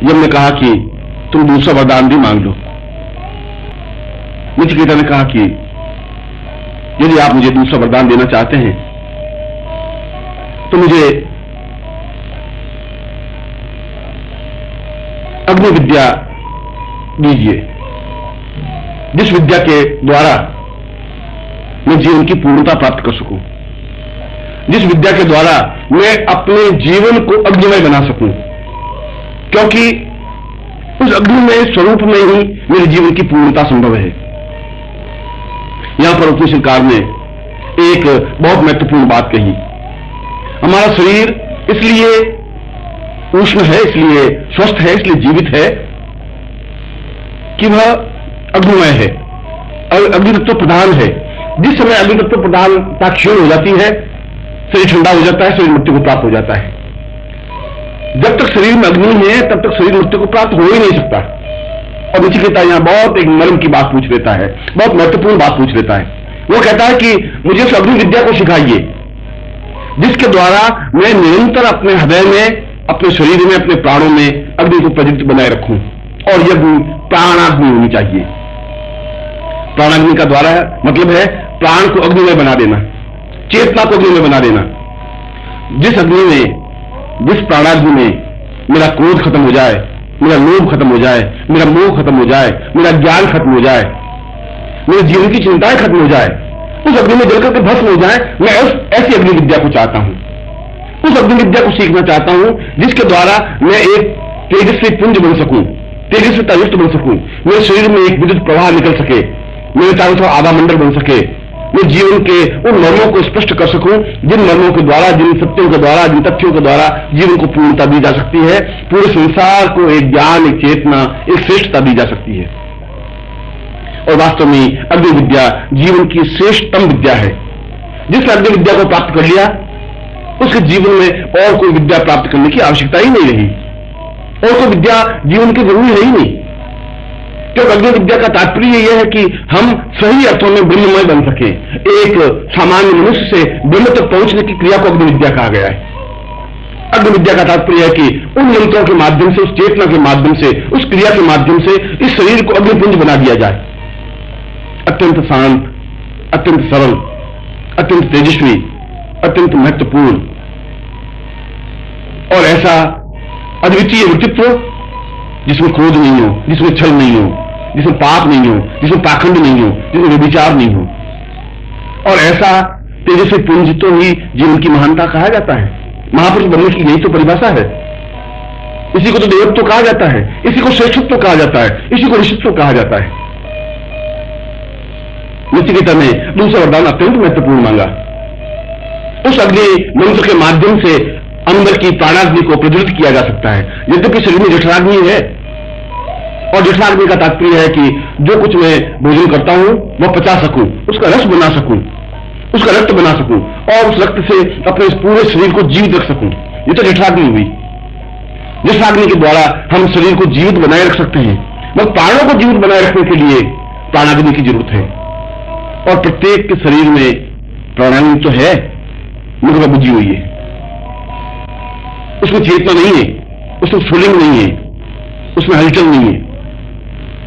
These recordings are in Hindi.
जब मैं कहा कि तुम दूसरा वरदान भी मांग लो, नचिकेता ने कहा कि यदि आप मुझे दूसरा वरदान देना चाहते हैं तो मुझे अग्नि विद्या दीजिए, जिस विद्या के द्वारा मैं जीवन की पूर्णता प्राप्त कर सकूं, जिस विद्या के द्वारा मैं अपने जीवन को अग्निमय बना सकूं, क्योंकि उस अग्निमय स्वरूप में ही मेरे जीवन की पूर्णता संभव है। यहां पर उपनिषदकार ने एक बहुत महत्वपूर्ण बात कही। हमारा शरीर इसलिए उष्ण है, इसलिए स्वस्थ है, इसलिए जीवित है कि वह अग्निमय है, अग्नितत्व प्रधान है। जिस समय अग्नितत्व प्रधानता क्षीण हो जाती है, शरीर ठंडा हो जाता है, शरीर मृत्यु को प्राप्त हो जाता है। जब तक शरीर में अग्नि है तब तक शरीर मृत्यु को प्राप्त हो ही नहीं सकता। और नचिकेता यहां बहुत एक मर्म की बात पूछ लेता है, बहुत महत्वपूर्ण बात पूछ लेता है। वो कहता है कि मुझे उस अग्नि विद्या को सिखाइए जिसके द्वारा मैं निरंतर अपने हृदय में, अपने शरीर में, अपने प्राणों में अग्नि को प्रज्वलित बनाए रखूं। और यह प्राणाग्नि होनी चाहिए। प्राणाग्नि का द्वारा मतलब है प्राण को अग्निमय बना देना, चेतना को अग्निमय बना देना। जिस अग्नि में, जिस प्राणाग्नि में मेरा क्रोध खत्म हो जाए, मेरा लोभ खत्म हो जाए, मेरा मोह खत्म हो जाए, मेरा ज्ञान खत्म हो जाए, मेरे जीवन की चिंताएं खत्म हो जाए, उस अग्नि में जलकर के भस्म हो जाए, मैं ऐसी अग्नि विद्या को चाहता हूं। उस अग्नि विद्या को सीखना चाहता हूं जिसके द्वारा मैं एक तेजस्वी पुंज बन सकूं, तेजस्वी युक्त बन सकूं, मेरे शरीर में एक विद्युत प्रवाह निकल सके, मेरे चारों तरफ आभा मंडल बन सके, मैं जीवन के उन मर्मों को स्पष्ट कर सकूं जिन मर्मों के द्वारा, जिन सत्यों के द्वारा, जिन तथ्यों के द्वारा जीवन को पूर्णता दी जा सकती है, पूरे संसार को एक ज्ञान, एक चेतना, एक श्रेष्ठता दी जा सकती है। और वास्तव में अग्नि विद्या जीवन की श्रेष्ठतम विद्या है। जिसने अग्नि विद्या को प्राप्त कर लिया उसके जीवन में और कोई विद्या प्राप्त करने की आवश्यकता ही नहीं रही, और कोई विद्या जीवन की जरूरी है ही नहीं। क्योंकि अग्नि विद्या का तात्पर्य यह है कि हम सही अर्थों में ब्रह्ममय बन सके। एक सामान्य मनुष्य से ब्रह्म तक पहुंचने की क्रिया को अग्नि विद्या कहा गया है। अग्नि विद्या का तात्पर्य है कि उन मंत्रों के माध्यम से, उस चेतना के माध्यम से, उस क्रिया के माध्यम से इस शरीर को अग्निपुंज बना दिया जाए, अत्यंत शांत, अत्यंत सरल, अत्यंत तेजस्वी, अत्यंत महत्वपूर्ण और ऐसा अद्वितीय व्यक्तित्व जिसमें क्रोध नहीं हो, जिसमें छल नहीं हो, जिसमें पाप नहीं हो, जिसमें पाखंड नहीं हो, जिसमें व्यभिचार नहीं हो। और ऐसा तेजस्वी पुंज तो ही जीवन की महानता कहा जाता है। महापुरुष बनने की यही तो परिभाषा है। इसी को तो देवत्व कहा जाता है, इसी को श्रेष्ठत्व कहा जाता है, इसी को ऋषित्व कहा जाता है। नचिकेता ने दूसरा वरदान अत्यंत महत्वपूर्ण मांगा। उस अग्नि मंत्र के माध्यम से अंदर की प्राणाग्नि को प्रज्वलित किया जा सकता है। यद्यपि शरीर में जठराग्नि है, और जठराग्नि का तात्पर्य है कि जो कुछ मैं भोजन करता हूं वह पचा सकूं, उसका रस बना सकूं, उसका रक्त बना सकूं, और उस रक्त से अपने इस पूरे शरीर को जीवित रख सकूं। ये तो जठराग्नि हुई। जठराग्नि के द्वारा हम शरीर को जीवित बनाए रख सकते हैं, मगर प्राणों को जीवित बनाए रखने के लिए प्राणाग्नि की जरूरत है। और प्रत्येक के शरीर में प्राणाग्नि तो है, मगर वह बुझी हुई है, उसमें चेतना नहीं है, उसमें स्फुलिंग नहीं है, उसमें हलचल नहीं है।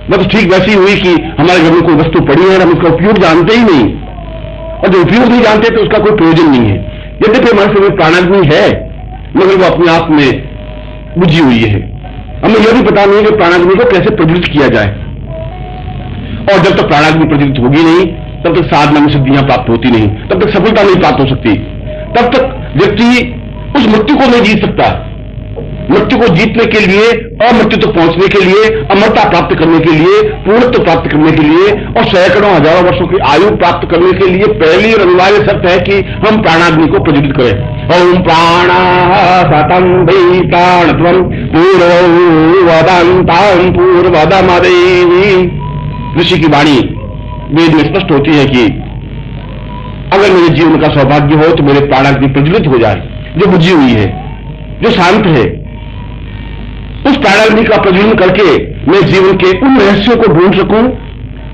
वह तो ठीक वैसी हुई कि हमारे घर में कोई वस्तु पड़ी है और हम उसका उपयोग जानते ही नहीं, और जो उपयोग नहीं जानते तो उसका कोई प्रयोजन नहीं है। यद्यपि हमारे शरीर में प्राणाग्नि है, मगर वो अपने आप में बुझी हुई है। हमें यह भी पता नहीं है कि प्राणाग्नि को कैसे प्रज्वलित किया जाए। और जब तक प्राणाग्नि प्रज्वलित होगी नहीं, तब तक साधना में सिद्धियां प्राप्त होती नहीं, तब तक सफलता नहीं प्राप्त हो सकती, तब तक व्यक्ति उस मृत्यु को नहीं जीत सकता। मृत्यु को जीतने के लिए, अमृत्यु तक पहुंचने के लिए, अमरता प्राप्त करने के लिए, पूर्णत्व प्राप्त करने के लिए और सैकड़ों हजारों वर्षों की आयु प्राप्त करने के लिए पहली और अनिवार्य शर्त है कि हम प्राणाग्नि को प्रज्वलित करें। ओम प्राणः सतं वै प्राणत्वं पूर्ववदन्तं पूर्वदमदेहि। ऋषि की वाणी वेद में स्पष्ट होती है कि अगर मेरे जीवन का सौभाग्य हो तो मेरे प्राणाग्नि प्रज्वलित हो जाए, जो बुझी हुई है, जो शांत है। उस प्राणाग्नि का प्रज्वलन करके मैं जीवन के उन रहस्यों को ढूंढ सकूं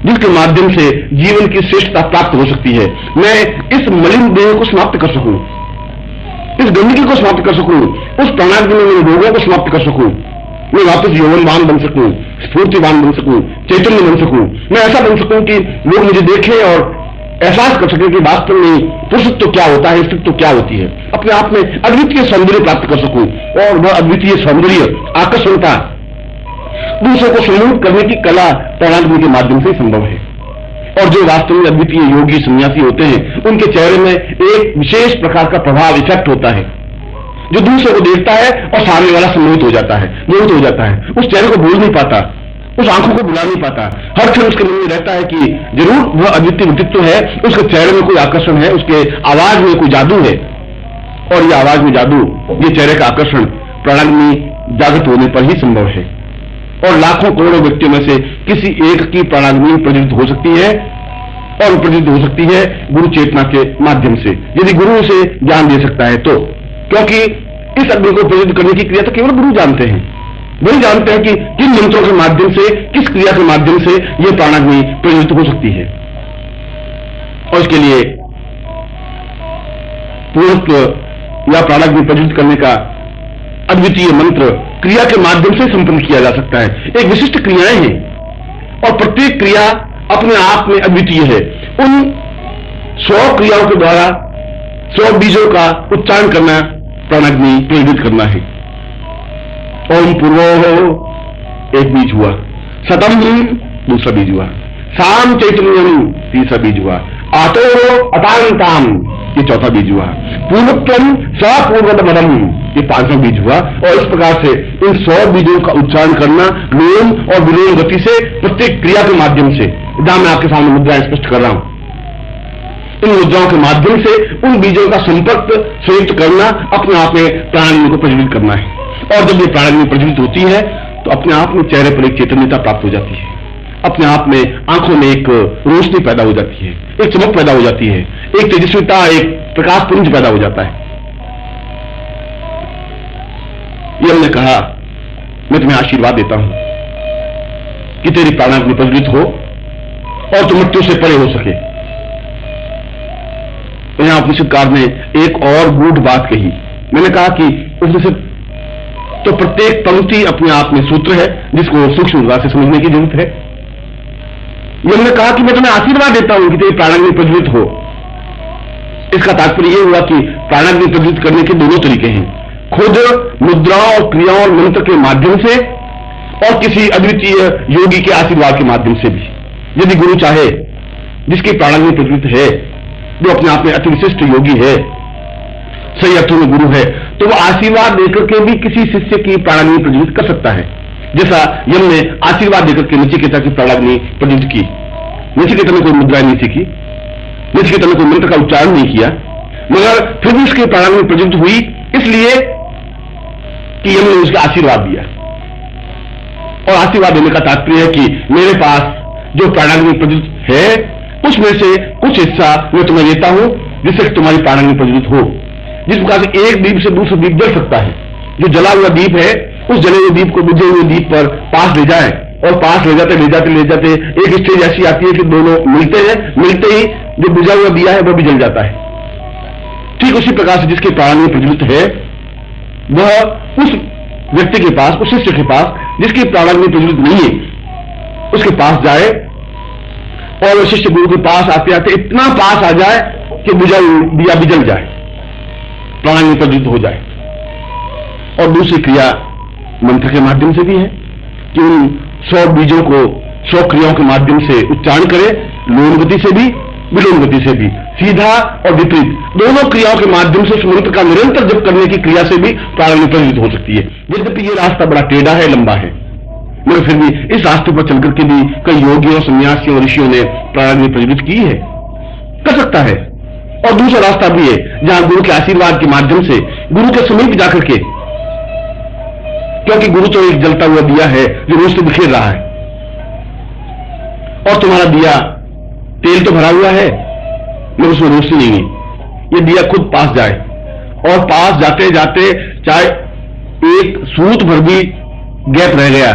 जिसके माध्यम से जीवन की श्रेष्ठता प्राप्त हो सकती है। मैं इस मलिन देह को समाप्त कर सकूं, इस गंदगी को समाप्त कर सकूं, उस प्राणाग्नि में मेरे रोगों को समाप्त कर सकूं, मैं वापस यौवनवान बन सकूं, स्फूर्तिवान बन सकूं, चैतन्य बन सकूं, मैं ऐसा बन सकूं कि लोग मुझे देखें और एहसास कर सकें कि वास्तव में पुरुषत्व क्या होता है, स्त्रीत्व क्या होती है, अपने आप में अद्वितीय सौंदर्य प्राप्त कर सकूं। और वह अद्वितीय सौंदर्य, आकर्षणता दूसरों को सम्मोहित करने की कला प्राणायाम के माध्यम से संभव है। और जो वास्तव में अद्वितीय योगी सन्यासी होते हैं, उनके चेहरे में एक विशेष प्रकार का प्रभाव, इफेक्ट होता है, जो दूसरे को देखता है और सामने वाला सम्मोहित हो जाता है, मोहित हो जाता है, उस चेहरे को भूल नहीं पाता, उस आंखों को भुला नहीं पाता। हर क्षण उसके मन में रहता है कि जरूर वह अद्वितीय व्यक्तित्व है, उसके चेहरे में कोई आकर्षण है, उसके आवाज में कोई जादू है। और ये आवाज में जादू, ये चेहरे का आकर्षण प्राणायाम में जागृत होने पर ही संभव है। और लाखों करोड़ों व्यक्तियों में से किसी एक की प्राणाग्नि प्रज्वलित हो सकती है, और प्रज्वलित हो सकती है गुरु चेतना के माध्यम से, यदि गुरु उसे ज्ञान दे सकता है तो। क्योंकि इस अग्नि को प्रज्वलित करने की क्रिया तो केवल गुरु जानते हैं। वही जानते हैं कि किन मंत्रों के माध्यम से, किस क्रिया के माध्यम से यह प्राणाग्नि प्रज्वलित हो सकती है। और इसके लिए पूर्णत्व या प्राणाग्नि प्रज्वलित करने का अद्वितीय मंत्र क्रिया के माध्यम से संपन्न किया जा सकता है। एक विशिष्ट क्रियाएं हैं और प्रत्येक क्रिया अपने आप में अद्वितीय है। उन 100 क्रियाओं के द्वारा 100 बीजों का उच्चारण करना प्राणाग्नि प्रज्वलित करना है। ओम पूर्वो एक बीज हुआ, सतम दूसरा बीज हुआ, साम चैतन्यम तीसरा बीज हुआ, आतो अतांताम ये चौथा बीज हुआ, पूर्वत्वम सपूर्वतमदम ये 5वां बीज हुआ। और इस प्रकार से इन 100 बीजों का उच्चारण करना लोम और विलोम गति से, प्रत्येक क्रिया के माध्यम से, जहां मैं आपके सामने मुद्राएं स्पष्ट कर रहा हूं, इन मुद्राओं के माध्यम से उन बीजों का संपर्क संयुक्त करना अपने आप में प्राणाग्नि को प्रज्वलित करना है। और जब ये प्राणाग्नि प्रज्वलित होती है तो अपने आप में चेहरे पर एक चैतन्यता प्राप्त हो जाती है, अपने आप में आंखों में एक रोशनी पैदा हो जाती है, एक चमक पैदा हो जाती है, एक तेजस्विता, एक प्रकाश पुंज पैदा हो जाता है। ये हमने कहा, मैं तुम्हें आशीर्वाद देता हूं कि तेरी प्राणाग्नि प्रज्वलित हो और तुम मृत्यु से परे हो सके। तो यहां उपनिषदकार ने एक और गूढ़ बात कही। मैंने कहा कि उपनिषद तो प्रत्येक पंक्ति अपने आप में सूत्र है जिसको सूक्ष्म से समझने की जरूरत है। ये हमने कहा कि मैं तुम्हें आशीर्वाद देता हूं कि तेरी प्राणाग्नि प्रज्वलित हो। इसका तात्पर्य यह हुआ कि प्राणाग्नि प्रज्वलित करने के दोनों तरीके हैं, खुद मुद्राओं और क्रियाओं और मंत्र के माध्यम से और किसी अद्वितीय योगी के आशीर्वाद के माध्यम से भी। यदि गुरु चाहे, जिसकी प्राणाग्नि प्रज्वलित है, जो अपने आप में अति विशिष्ट योगी है, सही अर्थों में गुरु है, तो वह आशीर्वाद देकर के भी किसी शिष्य की प्राणाग्नि प्रज्वलित कर सकता है। जैसा यम ने आशीर्वाद देकर के नचिकेता की प्राणाग्नि प्रज्वलित की। नचिकेता ने कोई मुद्रा नहीं सीखी, नचिकेता ने कोई मंत्र का उच्चारण नहीं किया, मगर फिर भी उसकी प्राणाग्नि प्रज्वलित हुई इसलिए कि यम ने उसका आशीर्वाद दिया। और आशीर्वाद देने का तात्पर्य है कि मेरे पास जो प्राणाग्नि प्रज्वलित है उसमें से कुछ हिस्सा मैं तुम्हें देता हूं जिससे तुम्हारी प्राणाग्नि प्रज्वलित हो। जिस प्रकार से एक दीप से दूसरा दीप जल सकता है, जो जला हुआ दीप है उस जले हुए दीप को बुझे हुए दीप पर पास ले जाए, और पास ले जाते एक स्टेज ऐसी आती है कि दोनों मिलते हैं, मिलते ही जो बुझा हुआ दिया है वह भी जल जाता है। ठीक उसी प्रकार से जिसकी प्राणाग्नि प्रज्वलित है वह उस व्यक्ति के पास, उस शिष्य के पास जिसकी प्राणाग्नि प्रज्वलित नहीं है, उसके पास जाए और वह शिष्य गुरु के पास आते आते इतना पास आ जाए कि बुझा दिया भी जल जाए, प्राणाग्नि प्रज्वलित हो जाए। और दूसरी क्रिया मंत्र के माध्यम से भी है कि उन 100 बीजों को 100 क्रियाओं के माध्यम से उच्चारण करे, लोम गति से भी विलोम गति से भी, सीधा और विपरीत दोनों क्रियाओं के माध्यम से उस मंत्र का निरंतर जप करने की क्रिया से भी प्राणाग्नि प्रज्वलित हो सकती है। यद्यपि यह रास्ता बड़ा टेढ़ा है, लंबा है, मगर फिर भी इस रास्ते पर चलकर के भी कई योगियों, सन्यासियों और ऋषियों ने प्राणाग्नि प्रज्वलित की है, कर सकता है। और दूसरा रास्ता भी है जहां गुरु के आशीर्वाद के माध्यम से, गुरु के समीप जाकर के, क्योंकि गुरु तो एक जलता हुआ दिया है जो रोज से बिखेर रहा है, और तुम्हारा दिया तेल तो भरा हुआ है मगर उसमें रोशनी नहीं है। ये दिया खुद पास जाए, और पास जाते जाते चाहे एक सूत भर भी गैप रह गया,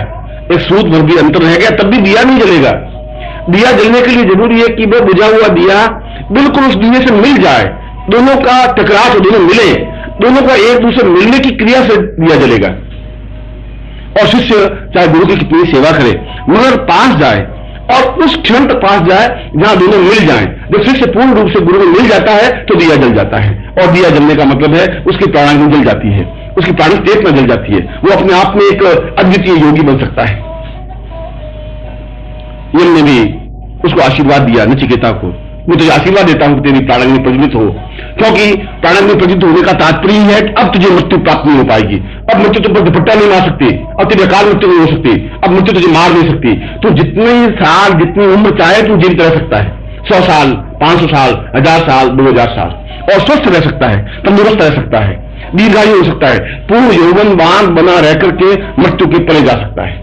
एक सूत भर भी अंतर रह गया, तब भी दिया नहीं जलेगा। दिया जलने के लिए जरूरी है कि वह बुझा हुआ दिया बिल्कुल उस दिए से मिल जाए, दोनों का टकराव हो, दोनों मिले, दोनों का एक दूसरे मिलने की क्रिया से दिया जलेगा। और शिष्य चाहे गुरु की कितनी सेवा करे मगर पास जाए और उस क्षण तक पास जाए जहां दोनों मिल जाएं। जब शिष्य पूर्ण रूप से गुरु में मिल जाता है तो दिया जल जाता है, और दिया जलने का मतलब है उसकी प्राणाग्नि जल जाती है, उसकी प्राणिक चेतना जल जाती है, वो अपने आप में एक अद्वितीय योगी बन सकता है। यम ने भी उसको आशीर्वाद दिया नचिकेता को, मैं तुझे आशीर्वाद देता हूं कि तेरी प्राणाग्नि प्रज्वलित हो, क्योंकि प्राणाग्नि प्रज्वलित होने का तात्पर्य है कि अब तुझे मृत्यु प्राप्त नहीं हो पाएगी, अब मृत्यु तुम पर दुपट्टा नहीं मार सकती, अब तेरी अकाल मृत्यु नहीं हो सकती, अब मृत्यु तुझे मार नहीं सकती, तो जितने साल जितनी उम्र चाहे तू जीवित रह सकता है, 100 साल 500 साल 1000 साल 2000 साल, और स्वस्थ रह सकता है, तंदुरुस्त रह सकता है, दीर्घायु हो सकता है, पूर्ण यौवनवान बना रह करके मृत्यु के परे जा सकता है।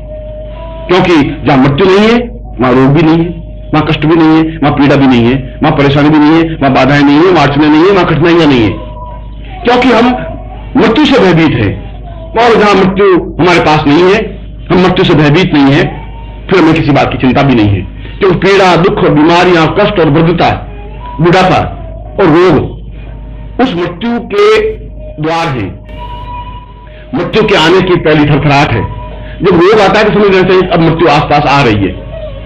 क्योंकि जहां मृत्यु नहीं है वहां रोग भी नहीं है, वहां कष्ट भी नहीं है, वहां पीड़ा भी नहीं है, वहां परेशानी भी नहीं है, वहां बाधाएं नहीं है, वहां अड़चने नहीं है, वहां कठिनाइयां नहीं है, क्योंकि हम मृत्यु से भयभीत है। और जहां मृत्यु हमारे पास नहीं है, हम मृत्यु से भयभीत नहीं है, फिर हमें किसी बात की चिंता भी नहीं है, क्योंकि पीड़ा दुख और बीमारियां कष्ट और वृद्धता बुढ़ापा और रोग उस मृत्यु के द्वार है, मृत्यु के आने की पहली थरथराहट है। जब रोग आता है तो समझ लेते हैं अब मृत्यु आसपास आ रही है,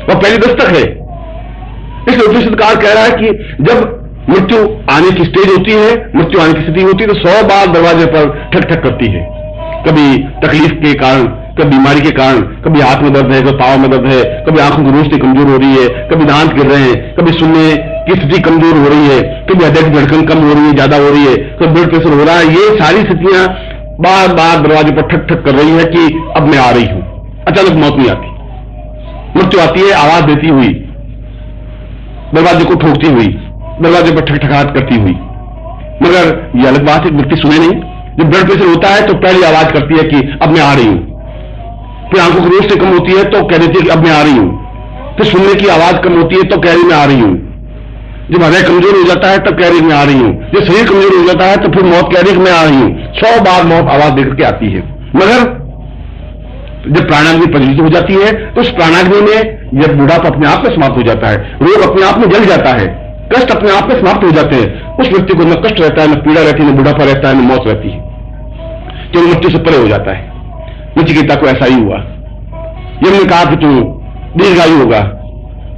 वह पहली दस्तक है। इसलिए उपनिषदकार कह रहा है कि जब मृत्यु आने की स्टेज होती है, मृत्यु आने की स्थिति होती है, तो 100 बार दरवाजे पर ठक ठक करती है, कभी तकलीफ के कारण, कभी बीमारी के कारण, कभी हाथ में दर्द है, कभी पांव में दर्द है, कभी आंखों की रोशनी कमजोर हो रही है, कभी दांत गिर रहे हैं, कभी सुनने की स्थिति कमजोर हो रही है, कभी हृदय की धड़कन कम हो रही है, ज्यादा हो रही है, कभी ब्लड प्रेशर हो रहा है। ये सारी स्थितियां बार बार दरवाजे पर ठक ठक कर रही है कि अब मैं आ रही हूं। अचानक मौत नहीं आती, मृत्यु आती है आवाज देती हुई, दरवाजे को ठोकती हुई, दरवाजे पर ठकठकाहट करती हुई। मगर यह अलग बात है, व्यक्ति सुने नहीं। जब ब्लड प्रेशर होता है तो पहली आवाज करती है कि अब मैं आ रही हूं, फिर आंखों की रोशनी कम होती है तो कह देती है कि अब मैं आ रही हूं, फिर सुनने की आवाज कम होती है तो कह रही मैं आ रही हूं, जब हृदय कमजोर हो जाता है तब कह रही मैं आ रही हूं, जब शरीर कमजोर हो जाता है तो फिर मौत कह रही कि मैं आ रही हूं। 100 बार मौत आवाज देकर के आती है। मगर जब प्राणाग्नि प्रज्वलित हो जाती है तो उस प्राणाग्नि में जब बुढ़ापा अपने आप में समाप्त हो जाता है, रोग अपने आप में जल जाता है, कष्ट अपने आप में समाप्त हो जाते हैं, उस व्यक्ति को न कष्ट रहता है, न पीड़ा रहती है, न बुढ़ापा रहता है, न मौत रहती है, क्योंकि मृत्यु से परे हो जाता है। नचिकेता को ऐसा ही हुआ। यम ने कहा कि तू दीर्घायु होगा,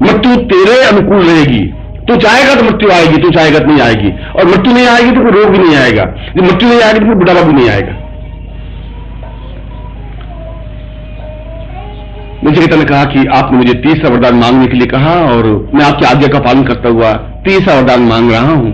मृत्यु तेरे अनुकूल रहेगी, तू चाहेगा तो मृत्यु आएगी, तू चाहेगा तो नहीं आएगी, और मृत्यु नहीं आएगी तो फिर रोग भी नहीं आएगा, जब मृत्यु नहीं आएगी तो फिर बुढ़ापा भी नहीं आएगा। नचिकेता ने कहा कि आपने मुझे तीसरा वरदान मांगने के लिए कहा और मैं आपकी आज्ञा का पालन करता हुआ तीसरा वरदान मांग रहा हूं।